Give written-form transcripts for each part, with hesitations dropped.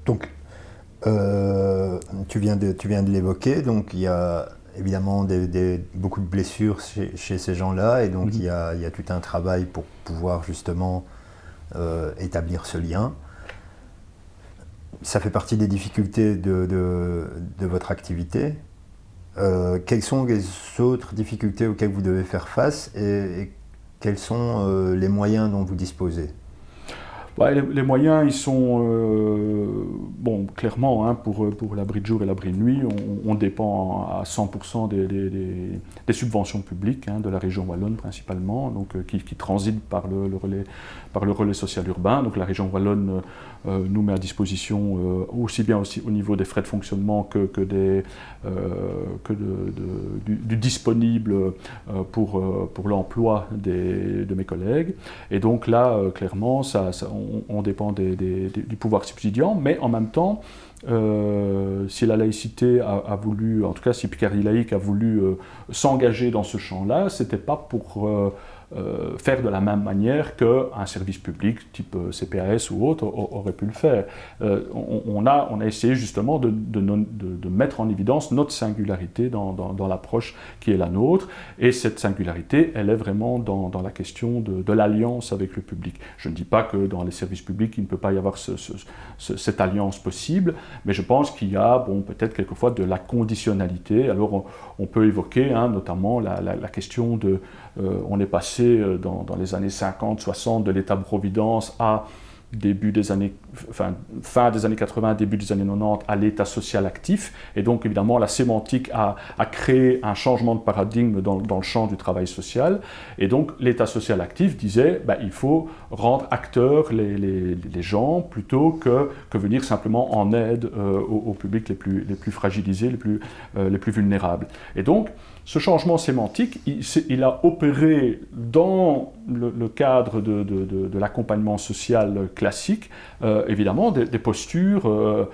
Donc, tu viens de l'évoquer, donc il y a évidemment beaucoup de blessures chez ces gens-là, et donc Mhm. il y a tout un travail pour pouvoir justement établir ce lien. Ça fait partie des difficultés de votre activité. Quelles sont les autres difficultés auxquelles vous devez faire face et quels sont les moyens dont vous disposez? Ouais, les moyens, ils sont, bon, clairement, hein, pour l'abri de jour et l'abri de nuit, on dépend à 100% des subventions publiques, hein, de la région wallonne principalement, donc, qui transitent par le relais social urbain. Donc la région wallonne nous met à disposition aussi bien aussi au niveau des frais de fonctionnement du disponible pour l'emploi de mes collègues. Et donc là, clairement, on dépend du pouvoir subsidiant, mais en même temps, si la laïcité a voulu, en tout cas si Picardie laïque a voulu s'engager dans ce champ-là, c'était pas pour faire de la même manière qu'un service public type CPAS ou autre aurait pu le faire. On a essayé justement de mettre en évidence notre singularité dans l'approche qui est la nôtre, et cette singularité, elle est vraiment dans la question de l'alliance avec le public. Je ne dis pas que dans les services publics, il ne peut pas y avoir cette alliance possible, mais je pense qu'il y a, bon, peut-être quelquefois de la conditionnalité. Alors on peut évoquer, hein, notamment la question de... on est passé dans les années 50, 60 de l'État-providence à fin des années 80, début des années 90 à l'État social actif. Et donc évidemment la sémantique a créé un changement de paradigme dans le champ du travail social. Et donc l'État social actif disait il faut rendre acteurs les gens plutôt que venir simplement en aide aux publics les plus fragilisés, les plus vulnérables. Et donc ce changement sémantique, il a opéré dans le cadre de l'accompagnement social classique, évidemment, des postures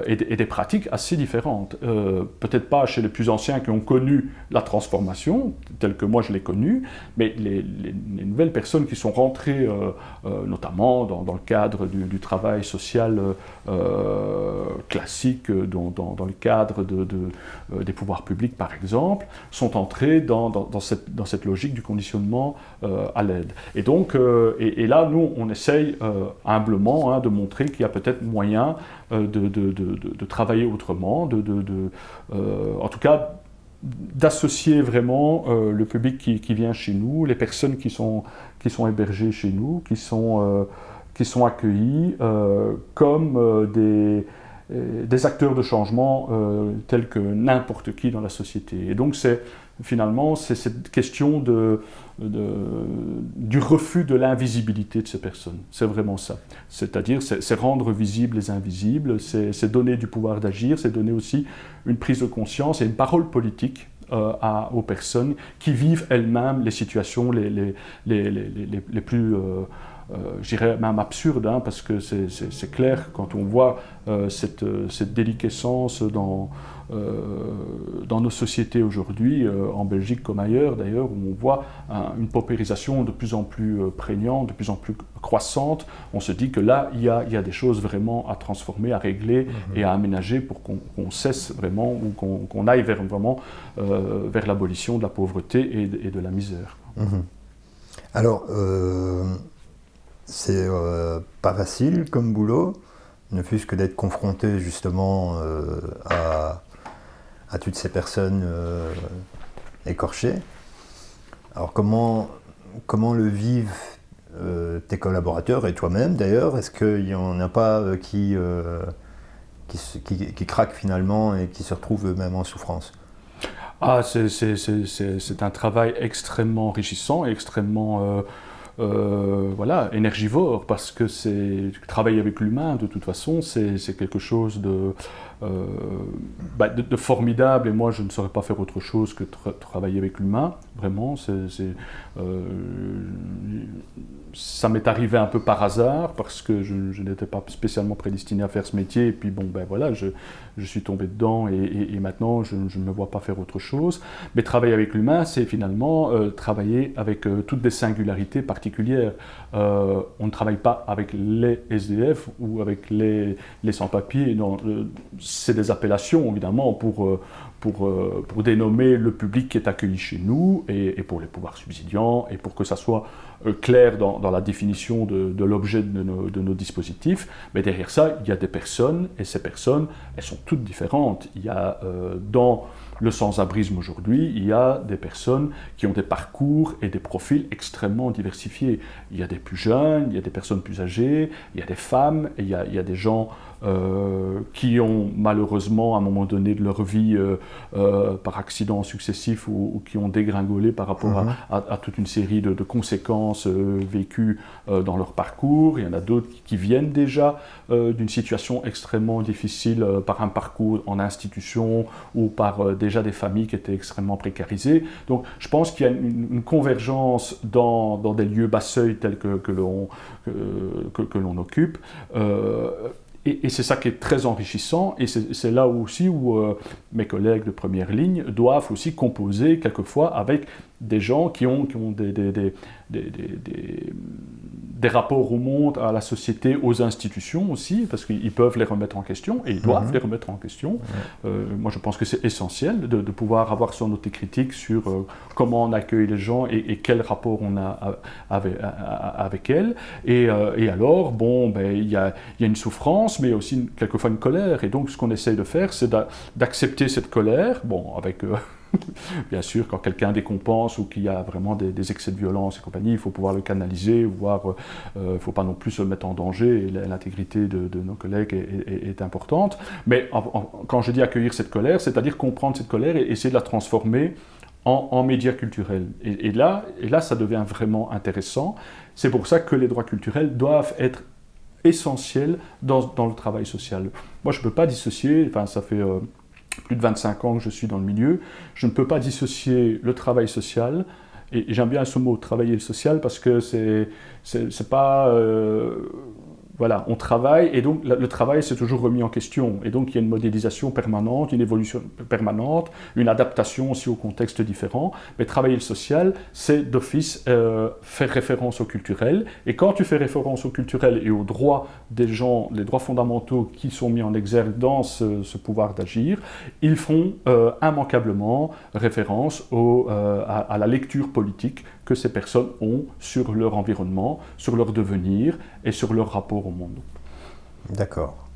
et des pratiques assez différentes. Peut-être pas chez les plus anciens qui ont connu la transformation, telle que moi je l'ai connue, mais les nouvelles personnes qui sont rentrées, notamment dans le cadre du travail social classique, dans le cadre des pouvoirs publics par exemple, sont entrés dans cette logique du conditionnement à l'aide. Et donc, et là, nous, on essaye humblement, hein, de montrer qu'il y a peut-être moyen de travailler autrement, en tout cas, d'associer vraiment le public qui vient chez nous, les personnes qui sont hébergées chez nous, qui sont accueillis comme des acteurs de changement tels que n'importe qui dans la société. Et donc finalement, c'est cette question du refus de l'invisibilité de ces personnes. C'est vraiment ça. C'est-à-dire, c'est rendre visibles les invisibles, c'est donner du pouvoir d'agir, c'est donner aussi une prise de conscience et une parole politique aux personnes qui vivent elles-mêmes les situations les plus... je dirais même absurde, hein, parce que c'est clair quand on voit cette déliquescence dans nos sociétés aujourd'hui, en Belgique comme ailleurs d'ailleurs, où on voit une paupérisation de plus en plus prégnante, de plus en plus croissante. On se dit que là, il y a des choses vraiment à transformer, à régler et à aménager pour qu'on cesse vraiment, ou qu'on aille vers l'abolition de la pauvreté et de la misère. Alors, c'est pas facile comme boulot, ne fût-ce que d'être confronté justement à toutes ces personnes écorchées. Alors comment le vivent tes collaborateurs et toi-même d'ailleurs? Est-ce qu'il n'y en a pas qui craquent finalement et qui se retrouvent eux-mêmes en souffrance? Ah, c'est un travail extrêmement enrichissant et extrêmement voilà, énergivore, parce que travailler avec l'humain, de toute façon, c'est quelque chose de formidable, et moi je ne saurais pas faire autre chose que travailler avec l'humain, vraiment. ça m'est arrivé un peu par hasard, parce que je n'étais pas spécialement prédestiné à faire ce métier, et puis bon, ben voilà, je suis tombé dedans, et maintenant, je ne me vois pas faire autre chose. Mais travailler avec l'humain, c'est finalement travailler avec toutes des singularités particulières. On ne travaille pas avec les SDF ou avec les sans-papiers, c'est des appellations, évidemment, pour dénommer le public qui est accueilli chez nous, et pour les pouvoirs subsidiants, et pour que ça soit clair dans la définition de l'objet de nos dispositifs. Mais derrière ça, il y a des personnes, et ces personnes, elles sont toutes différentes. Il y a dans le sans-abrisme aujourd'hui, il y a des personnes qui ont des parcours et des profils extrêmement diversifiés. Il y a des plus jeunes, il y a des personnes plus âgées, il y a des femmes, et il y a des gens qui ont malheureusement à un moment donné de leur vie par accidents successifs ou qui ont dégringolé par rapport à toute une série de conséquences vécues dans leur parcours. Il y en a d'autres qui viennent déjà d'une situation extrêmement difficile par un parcours en institution ou par déjà des familles qui étaient extrêmement précarisées. Donc je pense qu'il y a une convergence dans des lieux bas seuil tels que l'on occupe. Et c'est ça qui est très enrichissant, et c'est là aussi où mes collègues de première ligne doivent aussi composer quelquefois avec des gens qui ont des rapports au monde, à la société, aux institutions aussi, parce qu'ils peuvent les remettre en question, et ils doivent les remettre en question. Moi, je pense que c'est essentiel de pouvoir avoir son autocritique sur comment on accueille les gens et quel rapport on a avec elles. Et alors, bon, ben, il y a une souffrance, mais aussi quelquefois une colère. Et donc, ce qu'on essaye de faire, c'est d'accepter cette colère, bon, avec... bien sûr, quand quelqu'un décompense ou qu'il y a vraiment des excès de violence et compagnie, il faut pouvoir le canaliser, voire il ne faut pas non plus se mettre en danger, et l'intégrité de nos collègues est importante. Mais quand je dis accueillir cette colère, c'est-à-dire comprendre cette colère et essayer de la transformer en médias culturels. Et là, ça devient vraiment intéressant. C'est pour ça que les droits culturels doivent être essentiels dans le travail social. Moi, je ne peux pas dissocier, enfin, ça fait... plus de 25 ans que je suis dans le milieu, je ne peux pas dissocier le travail social, et j'aime bien ce mot, travailler le social, parce que c'est pas... voilà, on travaille, et donc le travail c'est toujours remis en question, et donc il y a une modélisation permanente, une évolution permanente, une adaptation aussi au contexte différent, mais travailler le social, c'est d'office faire référence au culturel, et quand tu fais référence au culturel et aux droits des gens, les droits fondamentaux qui sont mis en exergue dans ce pouvoir d'agir, ils font immanquablement référence à la lecture politique que ces personnes ont sur leur environnement, sur leur devenir et sur leur rapport au monde. D'accord.